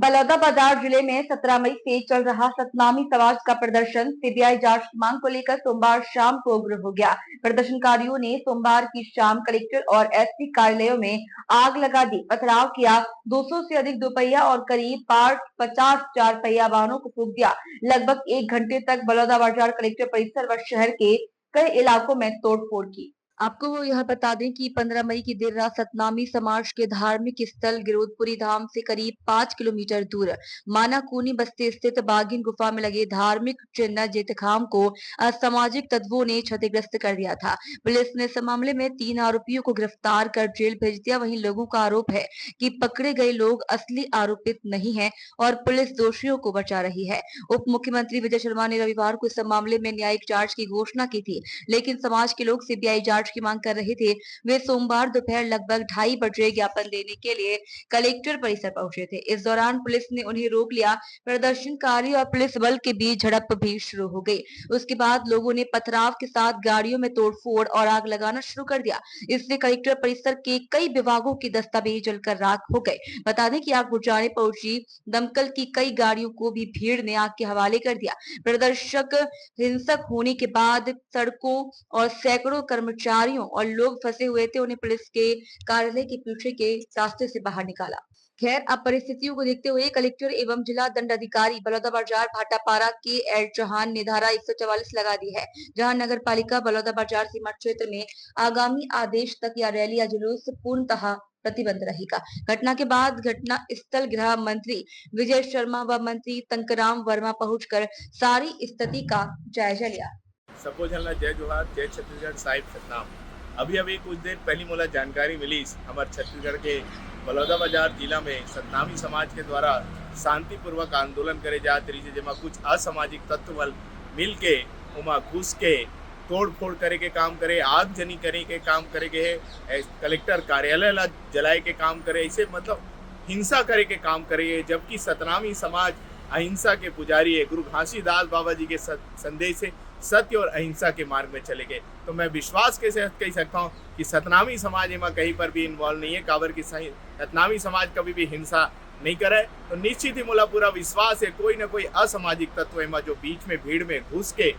बलौदाबाजार जिले में 17 मई से चल रहा सतनामी समाज का प्रदर्शन सीबीआई जांच की मांग को लेकर सोमवार शाम को उग्र हो गया। प्रदर्शनकारियों ने सोमवार की शाम कलेक्टर और एसपी कार्यालयों में आग लगा दी, पथराव किया, 200 से अधिक दोपहिया और करीब 50 चार पहिया वाहनों को फूंक दिया। लगभग 1 घंटे तक बलौदाबाजार कलेक्टर परिसर व शहर के कई इलाकों में तोड़फोड़ की। आपको यह बता दें कि 15 मई की देर रात सतनामी समाज के धार्मिक स्थल गिरोधपुरी धाम से करीब 5 किलोमीटर दूर मानाकूनी बस्ती स्थित बाघिन गुफा में लगे धार्मिक चिन्ह जेतखाम को असामाजिक तत्वों ने क्षतिग्रस्त कर दिया था। पुलिस ने इस मामले में 3 आरोपियों को गिरफ्तार कर जेल भेज दिया। वहीं लोगों का आरोप है कि पकड़े गए लोग असली आरोपित नहीं है और पुलिस दोषियों को बचा रही है। उप मुख्यमंत्री विजय शर्मा ने रविवार को इस मामले में न्यायिक जांच की घोषणा की थी, लेकिन समाज के लोग सीबीआई जांच की मांग कर रहे थे। वे सोमवार दोपहर लगभग 2:30 बजे ज्ञापन देने के लिए कलेक्टर परिसर पहुंचे थे। इस दौरान पुलिस ने उन्हें रोक लिया। प्रदर्शनकारी और पुलिस बल के बीच झड़प भी शुरू हो गई। उसके बाद लोगों ने पथराव के साथ गाड़ियों में तोड़फोड़ और आग लगाना शुरू कर दिया। इससे कलेक्टर परिसर के कई विभागों के दस्तावेज जलकर राख हो गए। बता दें कि आग बुझाने पहुंची दमकल की कई गाड़ियों को भी भीड़ ने आग के हवाले कर दिया। प्रदर्शक हिंसक होने के बाद सड़कों और सैकड़ों कर्मचारियों और लोग फंसे हुए थे, उन्हें पुलिस के कार्यालय के पीछे के रास्ते से बाहर निकाला। खैर, अब परिस्थितियों को देखते हुए कलेक्टर एवं जिला दंडाधिकारी बलौदाबाजार भाटापारा के एल चौहान ने धारा 144 लगा दी है, जहां नगर पालिका बलौदाबाजार सीमा क्षेत्र में आगामी आदेश तक या रैली या जुलूस पूर्णतः प्रतिबंध रहेगा। घटना के बाद घटना स्थल गृह मंत्री विजय शर्मा व मंत्री तंकराम वर्मा पहुंचकर सारी स्थिति का जायजा लिया। सबको झलना जय जोहार, जय छत्तीसगढ़, साहिब सतनाम। अभी कुछ देर पहली मोला जानकारी मिली हमारे छत्तीसगढ़ के बलौदाबाजार जिला में सतनामी समाज के द्वारा शांतिपूर्वक आंदोलन करे जात रही, जेमा कुछ असामाजिक तत्व मिल के उमा घुस के तोड़ फोड़ करे के काम करे, आगजनी करे के काम करे के, कलेक्टर कार्यालय ला जलाए के काम करे, ऐसे मतलब हिंसा करे के काम करे। जबकि सतनामी समाज अहिंसा के पुजारी है। गुरु घासीदास बाबा जी के संदेश से सत्य और अहिंसा के मार्ग में चले गए। तो मैं विश्वास के साथ कह सकता हूँ कि सतनामी समाज में कहीं पर भी इन्वॉल्व नहीं है। काबर की सतनामी समाज कभी भी हिंसा नहीं करे। तो निश्चित ही मोला पूरा विश्वास है कोई ना कोई असामाजिक तत्व है जो बीच में भीड़ में घुस के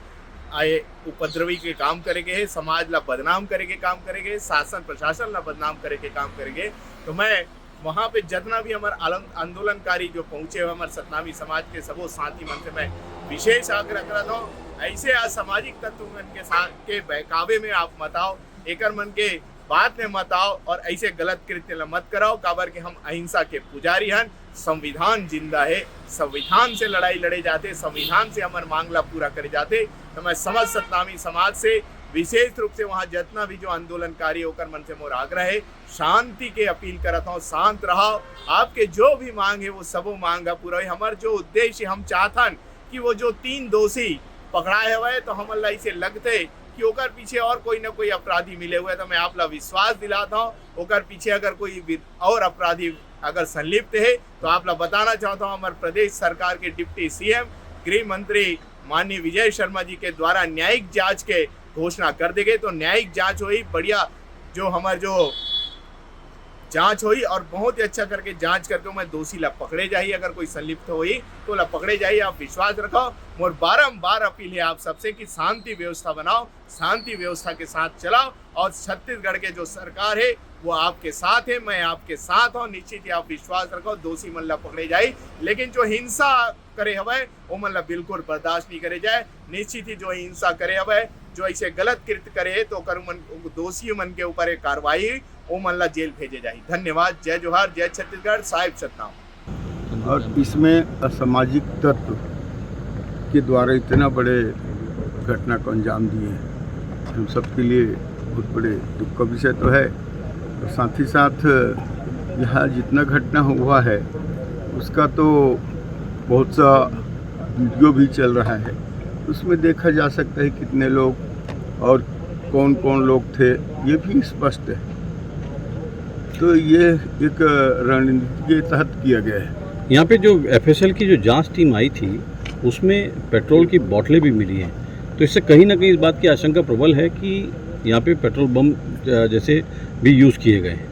आए उपद्रवी के काम करेंगे, समाज ला बदनाम करे के काम करेंगे, शासन प्रशासन ला बदनाम करे के काम करेंगे। तो मैं वहाँ पे जितना भी हमारे आंदोलनकारी जो पहुँचे हुए हमारे सतनामी समाज के सबो साथी मन से मैं विशेष आग्रह करता हूँ, ऐसे असामाजिक तत्व मन के साथ के बहकावे में आप मत आओ, एकर मन के बात में मत आओ और ऐसे गलत कृत्य मत कराओ। काबर के हम अहिंसा के पुजारी हैं। संविधान जिंदा है, संविधान से लड़ाई लड़े जाते, संविधान से हमारे मांगला पूरा करे जाते। तो मैं समझ सतनामी समाज से विशेष रूप से वहाँ जितना भी जो आंदोलनकारी होकर मन से मोर आग्रह है, शांति के अपील करता हूँ, शांत रहो। आपके जो भी मांग है वो सबो मांग पूरा है। हमारे जो उद्देश्य हम चाहतन कि वो जो 3 दोषी पकड़ाए हुए तो हम ऐसे लगते कि ओकर पीछे और कोई ना कोई अपराधी मिले हुए। तो मैं आप ला विश्वास दिलाता हूँ ओकर पीछे अगर कोई और अपराधी अगर संलिप्त है तो आप ला बताना चाहता हूँ हमारे प्रदेश सरकार के डिप्टी सीएम गृह मंत्री माननीय विजय शर्मा जी के द्वारा न्यायिक जांच के घोषणा कर दी गई। तो न्यायिक जांच हुई, बढ़िया जो हमारे जो जांच हुई और बहुत ही अच्छा करके जांच करके मैं दोषी ला पकड़े जाइए। अगर कोई संलिप्त हुई तो ला पकड़े जाइए। आप विश्वास रखो। मोर बारंबार अपील है आप सबसे कि शांति व्यवस्था बनाओ, शांति व्यवस्था के साथ चलाओ और छत्तीसगढ़ के जो सरकार है वो आपके साथ है, मैं आपके साथ हूँ। निश्चित ही आप विश्वास रखो, दोषी मन ला पकड़े जाए। लेकिन जो हिंसा करे हवे वो मन ला बिल्कुल बर्दाश्त नहीं करे जाए। निश्चित ही जो हिंसा करे हवे, जो ऐसे गलत कृत्य करे तो दोषी मन के ऊपर एक कार्रवाई वो मन ला जेल भेजे जाए। धन्यवाद। जय जोहार, जय छत्तीसगढ़, साहिब सतनाम। और इसमें असामाजिक तत्व के द्वारा इतना बड़े घटना को अंजाम दिए हम सबके लिए बहुत बड़े दुख का विषय तो है। और साथ ही साथ यहाँ जितना घटना हुआ है उसका तो बहुत सा वीडियो भी चल रहा है, उसमें देखा जा सकता है कितने लोग और कौन कौन लोग थे ये भी स्पष्ट है। तो ये एक रणनीति के तहत किया गया है। यहाँ पे जो एफएसएल की जो जांच टीम आई थी उसमें पेट्रोल की बोतलें भी मिली हैं, तो इससे कहीं ना कहीं इस बात की आशंका प्रबल है कि यहाँ पे पेट्रोल बम जैसे भी यूज़ किए गए हैं।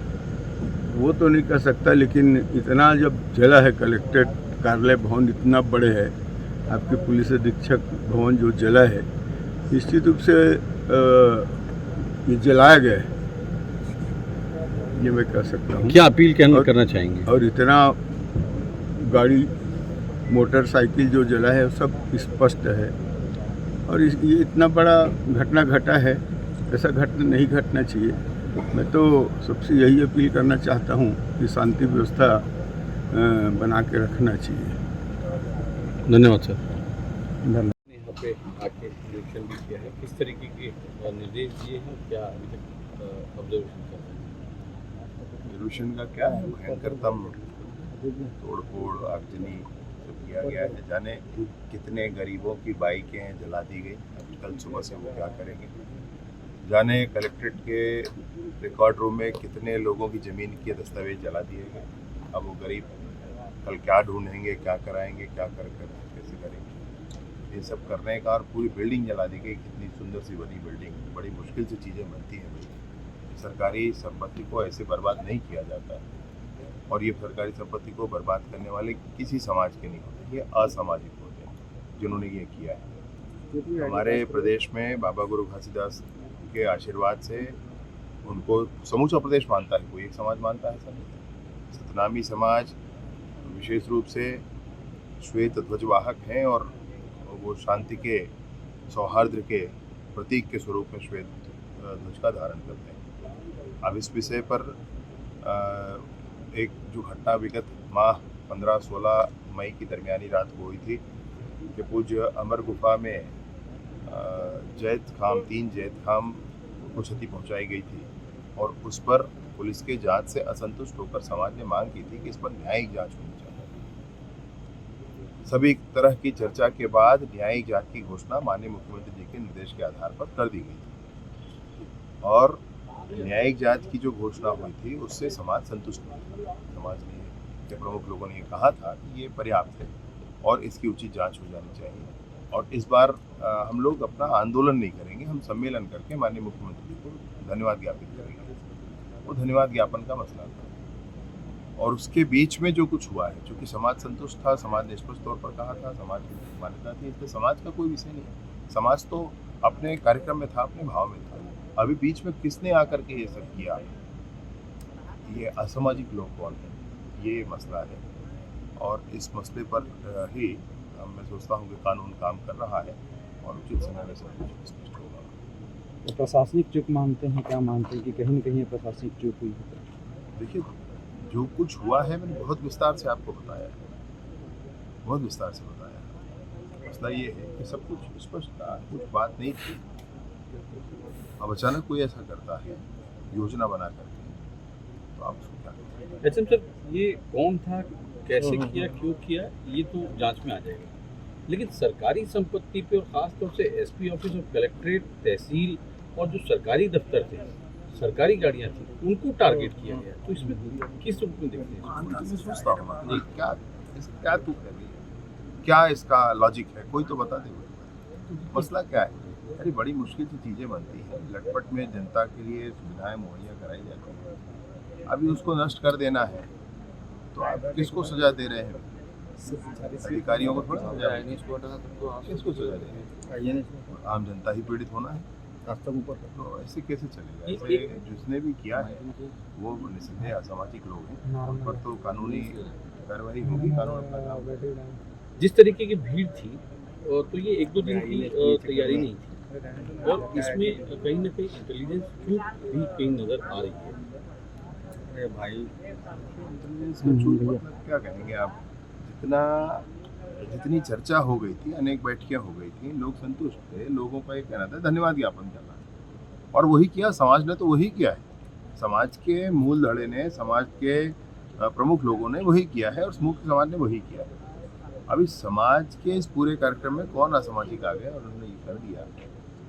वो तो नहीं कह सकता, लेकिन इतना जब जला है कलेक्ट्रेट कार्यालय भवन इतना बड़े है, आपके पुलिस अधीक्षक भवन जो जला है, निश्चित रूप से ये जलाया गया है, ये मैं कह सकता हूँ। क्या अपील करना चाहेंगे? और इतना गाड़ी मोटरसाइकिल जो जला है सब स्पष्ट है, और ये इतना बड़ा घटना घटा है, ऐसा घटना नहीं घटना चाहिए। मैं तो सबसे यही अपील करना चाहता हूँ कि शांति व्यवस्था बना के रखना चाहिए। धन्यवाद सर। यहाँ पे आके निरीक्षण भी किया है, किस तरीके के निर्देश दिए हैं, क्या अभी तक ऑब्जर्वेशन कर रहे हैं? निरीक्षण का क्या है, भयंकरतम तोड़फोड़ आगजनी सब किया गया है। जाने कितने गरीबों की बाइकें हैं जला दी गई, अभी कल सुबह से वो क्या करेंगे। जाने कलेक्ट्रेट के रिकॉर्ड रूम में कितने लोगों की ज़मीन के दस्तावेज जला दिए गए। अब वो गरीब कल क्या ढूंढेंगे, क्या कराएंगे, क्या कर कैसे करेंगे। ये सब करने का, और पूरी बिल्डिंग जला दी गई, कितनी सुंदर सी बनी बिल्डिंग। बड़ी मुश्किल से चीज़ें बनती हैं भाई। सरकारी संपत्ति को ऐसे बर्बाद नहीं किया जाता है, और ये सरकारी संपत्ति को बर्बाद करने वाले किसी समाज के नहीं होते, ये असामाजिक होते हैं जिन्होंने ये किया है। हमारे प्रदेश में बाबा गुरु घासीदास के आशीर्वाद से उनको समूचा प्रदेश मानता है, कोई एक समाज मानता है ऐसा नहीं। सतनामी समाज विशेष रूप से श्वेत ध्वजवाहक हैं, और वो शांति के, सौहार्द के प्रतीक के स्वरूप में श्वेत ध्वज का धारण करते हैं। अब इस विषय पर एक जो घटना विगत माह 15-16 मई की दरमियानी रात को हुई थी कि पूज्य अमर गुफा में तीन जैत खाम को क्षति पहुंचाई गई थी, और उस पर पुलिस के जांच से असंतुष्ट होकर समाज ने मांग की थी कि इस पर न्यायिक जांच होनी चाहिए। सभी तरह की चर्चा के बाद न्यायिक जांच की घोषणा माननीय मुख्यमंत्री जी के निर्देश के आधार पर कर दी गई थी, और न्यायिक जांच की जो घोषणा हुई थी उससे समाज संतुष्ट नहीं था। समाज के प्रमुख लोगों ने कहा था कि ये पर्याप्त है और इसकी उचित जांच हो जानी चाहिए, और इस बार हम लोग अपना आंदोलन नहीं करेंगे, हम सम्मेलन करके माननीय मुख्यमंत्री जी को धन्यवाद ज्ञापित करेंगे। वो धन्यवाद ज्ञापन का मसला था, और उसके बीच में जो कुछ हुआ है, चूँकि समाज संतुष्ट था, समाज ने स्पष्ट तौर पर कहा था, समाज की मान्यता थी, इसलिए समाज का कोई विषय नहीं। समाज तो अपने कार्यक्रम में था, अपने भाव में था। अभी बीच में किसने आकर के ये सब किया, ये असामाजिक लोग कौन है, ये मसला है, और इस मसले पर ही मैं सोचता हूँ कि कानून काम कर रहा है, और उचित समय में सब कुछ स्पष्ट होगा। तो प्रशासनिक चूक मानते हैं, क्या मानते हैं कि कहीं न कहीं प्रशासनिक चूक हुई है? देखिए, जो कुछ हुआ है मैंने बहुत विस्तार से आपको बताया है, बहुत विस्तार से बताया है। मसला ये है कि सब कुछ स्पष्ट था, कुछ बात नहीं थी। अब अचानक कोई ऐसा करता है योजना बना करके, तो आप उसको क्या करें? एचएम सर, ये कौन था, कैसे किया, क्यों किया, ये तो जांच में आ जाएगा, लेकिन सरकारी संपत्ति पे और खास तौर से एसपी ऑफिस और कलेक्ट्रेट, तहसील और जो सरकारी दफ्तर थे, सरकारी गाड़ियां थी, उनको टारगेट किया गया, तो इसमें किस रूप में देखते हैं? मैं सोचता हूँ क्या तू कर रही है, क्या इसका लॉजिक है, कोई तो बता दे। मसला क्या है? अरे बड़ी मुश्किल से चीज़ें बनती हैं, लटपट में जनता के लिए सुविधाएं मुहैया कराई जाती हैं, अभी उसको नष्ट कर देना है, तो आप किसको सजा दे रहे हैं? अधिकारियों को थोड़ा सजा है, किसको सजा दे रहे हैं? आम जनता ही पीड़ित होना है, तो ऐसे कैसे चलेगा? ऐसे जिसने भी किया है वो निसंदेह असामाजिक लोग हैं, उन पर तो कानूनी कार्रवाई होगी, कानून अपना काम करेगा। जिस तरीके की भीड़ थी, तो ये 1-2 दिन की तैयारी नहीं थी, और इसमें कहीं ना कहीं इंटेलिजेंस चूक भी कहीं नजर आ रही है। अरे भाई, मतलब क्या कहेंगे आप? जितनी चर्चा हो गई थी, अनेक बैठकें हो गई थी, लोग संतुष्ट थे, लोगों का ये कहना था धन्यवाद ज्ञापन करना, और वही किया समाज ने, तो वही किया है। समाज के मूल धड़े ने, समाज के प्रमुख लोगों ने वही किया है, और मुख्य समाज ने वही किया है। अभी समाज के इस पूरे कार्यक्रम में कौन असामाजिक आ गया और उन्होंने ये कर दिया,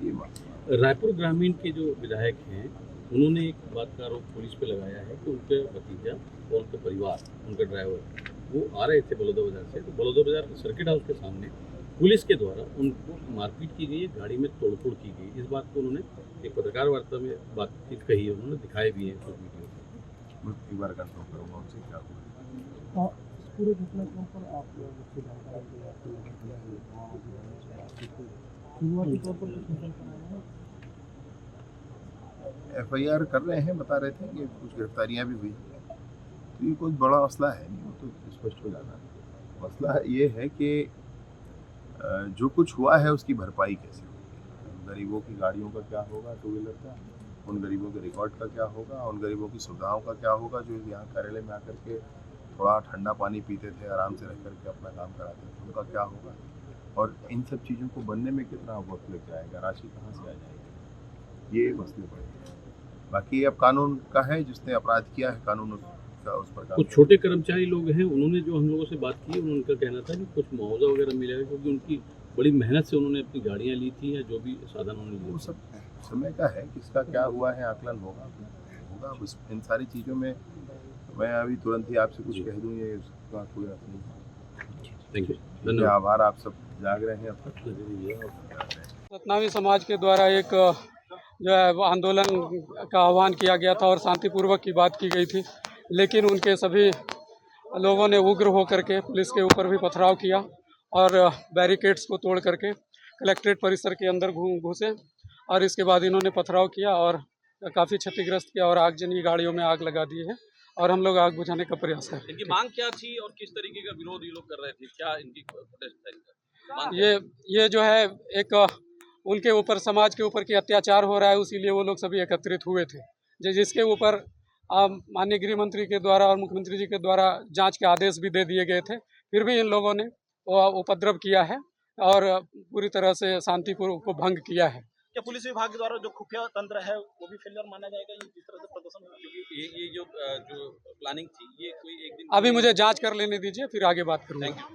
ये मसला। रायपुर ग्रामीण के जो विधायक हैं, उन्होंने एक बात का आरोप पुलिस पे लगाया है कि उनके भतीजा और उनके परिवार, उनका ड्राइवर, वो आ रहे थे बलौदा बाजार से, तो बलौदा बाजार सर्किट हाउस के सामने पुलिस के द्वारा उनको मारपीट की गई है, गाड़ी में तोड़फोड़ की गई। इस बात को उन्होंने एक पत्रकार वार्ता में बातचीत कही है, उन्होंने दिखाए भी हैं कुछ वीडियो। मैं एक बार कंफर्म करूँगा उनसे क्या हुआ। पूरे घटना के ऊपर आप उसकी जानकारी दी आपकी शुरुआती तौर पर कुछ मिशन कराना है। FIR कर रहे हैं, बता रहे थे कि कुछ गिरफ्तारियां भी हुई, तो ये कोई बड़ा मसला है नहीं, वो तो स्पष्ट हो जाना है। मसला ये है कि जो कुछ हुआ है उसकी भरपाई कैसे होगी, गरीबों की गाड़ियों का क्या होगा, टू व्हीलर का, उन गरीबों के रिकॉर्ड का क्या होगा, उन गरीबों की सुविधाओं का क्या होगा जो यहाँ कार्यालय में आकर के थोड़ा ठंडा पानी पीते थे, आराम से रह करके अपना काम कराते थे, उनका क्या होगा, और इन सब चीज़ों को बनने में कितना वक्त लग जाएगा, राशि कहाँ से आ जाएगी, ये मसले पड़े हैं। बाकी अब कानून का है, जिसने अपराध किया है कानून का उस पर कुछ छोटे कर्मचारी लोग हैं, उन्होंने जो हम लोगों से बात की, उनका कहना था कि कुछ मुआवजा वगैरह मिलेगा, क्योंकि उनकी बड़ी मेहनत से उन्होंने अपनी गाड़ियाँ ली थी या जो भी साधन उन्होंने लिए वो थे। सब समय का है, किसका क्या हुआ है आकलन होगा होगा बस इन सारी चीज़ों में मैं अभी तुरंत ही आपसे कुछ कह दूँ, ये उसका कोई अर्थ नहीं। थैंक यू, है। धन्यवाद। आभार, आप सब जाग रहे हैं अब तक। सतनामी समाज के द्वारा एक जो है वो आंदोलन का आह्वान किया गया था और शांतिपूर्वक की बात की गई थी, लेकिन उनके सभी लोगों ने उग्र होकर के पुलिस के ऊपर भी पथराव किया और बैरिकेड्स को तोड़ करके कलेक्ट्रेट परिसर के अंदर घुसे और इसके बाद इन्होंने पथराव किया और काफ़ी क्षतिग्रस्त किया और आगजनी गाड़ियों में आग लगा दी है और हम लोग आग बुझाने का प्रयास कर रहे हैं। इनकी मांग क्या थी और किस तरीके का विरोध ये लोग कर रहे थे, क्या इनकी प्रोटेस्ट था इनका? मांग ये जो है एक उनके ऊपर समाज के ऊपर की अत्याचार हो रहा है, इसीलिए वो लोग सभी एकत्रित हुए थे, जिसके ऊपर माननीय गृह मंत्री के द्वारा और मुख्यमंत्री जी के द्वारा जांच के आदेश भी दे दिए गए थे, फिर भी इन लोगों ने उपद्रव किया है और पूरी तरह से शांति को भंग किया है। क्या पुलिस विभाग के द्वारा जो खुफिया तंत्र है वो भी फेलियर माना जाएगा, ये जिस तरह से प्रदर्शन हुआ? क्योंकि ये जो प्लानिंग थी, ये कोई एक दिन अभी मुझे जांच कर लेने दीजिए, फिर आगे बात करूँगा। Thank you.